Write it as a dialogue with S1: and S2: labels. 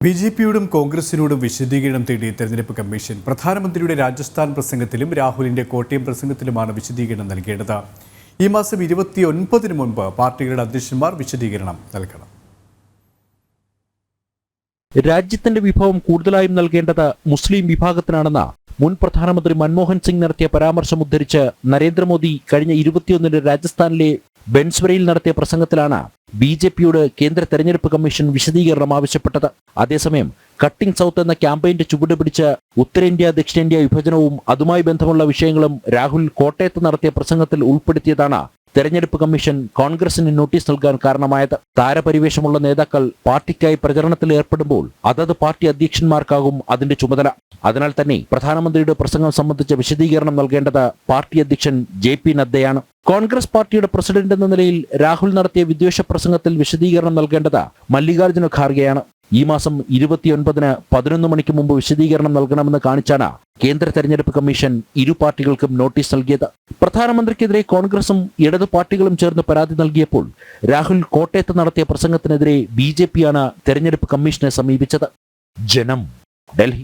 S1: ബിജെപിയോടും കോൺഗ്രസിനോടും വിശദീകരണം തേടി തെരഞ്ഞെടുപ്പ് കമ്മീഷൻ പ്രധാനമന്ത്രിയുടെ രാജസ്ഥാൻ പ്രസംഗത്തിലും രാഹുലിന്റെ കോട്ടയം പ്രസംഗത്തിലുമാണ് വിശദീകരണം നൽകേണ്ടത്. ഈ മാസം 29 മുൻപ് പാർട്ടികളുടെ അധ്യക്ഷന്മാർ വിശദീകരണം നൽകണം.
S2: രാജ്യത്തിന്റെ വിഭവം കൂടുതലായും നൽകേണ്ടത് മുസ്ലിം വിഭാഗത്തിനാണെന്ന മുൻ പ്രധാനമന്ത്രി മൻമോഹൻ സിംഗ് നടത്തിയ പരാമർശം ഉദ്ധരിച്ച് നരേന്ദ്രമോദി കഴിഞ്ഞ 21 രാജസ്ഥാനിലെ ബെൻസ്വരയിൽ നടത്തിയ പ്രസംഗത്തിലാണ് ബിജെപിയോട് കേന്ദ്ര തെരഞ്ഞെടുപ്പ് കമ്മീഷൻ വിശദീകരണം ആവശ്യപ്പെട്ടത്. അതേസമയം കട്ടിംഗ് സൗത്ത് എന്ന ക്യാമ്പയിന്റെ ചുവട് പിടിച്ച് ഉത്തരേന്ത്യ ദക്ഷിണേന്ത്യ വിഭജനവും അതുമായി ബന്ധമുള്ള വിഷയങ്ങളും രാഹുൽ കോട്ടയത്ത് നടത്തിയ പ്രസംഗത്തിൽ ഉൾപ്പെടുത്തിയതാണ് തെരഞ്ഞെടുപ്പ് കമ്മീഷൻ കോൺഗ്രസിന് നോട്ടീസ് നൽകാൻ കാരണമായത്. താരപരിവേഷമുള്ള നേതാക്കൾ പാർട്ടിക്കായി പ്രചരണത്തിൽ ഏർപ്പെടുമ്പോൾ അതത് പാർട്ടി അധ്യക്ഷന്മാർക്കാകും അതിന്റെ ചുമതല. അതിനാൽ തന്നെ പ്രധാനമന്ത്രിയുടെ പ്രസംഗം സംബന്ധിച്ച വിശദീകരണം നൽകേണ്ടത് പാർട്ടി അധ്യക്ഷൻ JP നദ്ദയാണ്. കോൺഗ്രസ് പാർട്ടിയുടെ പ്രസിഡന്റ് എന്ന നിലയിൽ രാഹുൽ നടത്തിയ വിദ്വേഷ പ്രസംഗത്തിൽ വിശദീകരണം നൽകേണ്ടത് മല്ലികാർജ്ജുന ഖാർഗെയാണ്. ഈ മാസം 29 11 മണിക്ക് മുമ്പ് വിശദീകരണം നൽകണമെന്ന് കാണിച്ചാണ് കേന്ദ്ര തെരഞ്ഞെടുപ്പ് കമ്മീഷൻ ഇരു പാർട്ടികൾക്കും നോട്ടീസ് നൽകിയത്. പ്രധാനമന്ത്രിക്കെതിരെ കോൺഗ്രസും ഇടതു പാർട്ടികളും ചേർന്ന് പരാതി നൽകിയപ്പോൾ രാഹുൽ കോട്ടയത്ത് നടത്തിയ പ്രസംഗത്തിനെതിരെ BJP ആണ് തെരഞ്ഞെടുപ്പ് കമ്മീഷനെ സമീപിച്ചത്. ജനം, ഡൽഹി.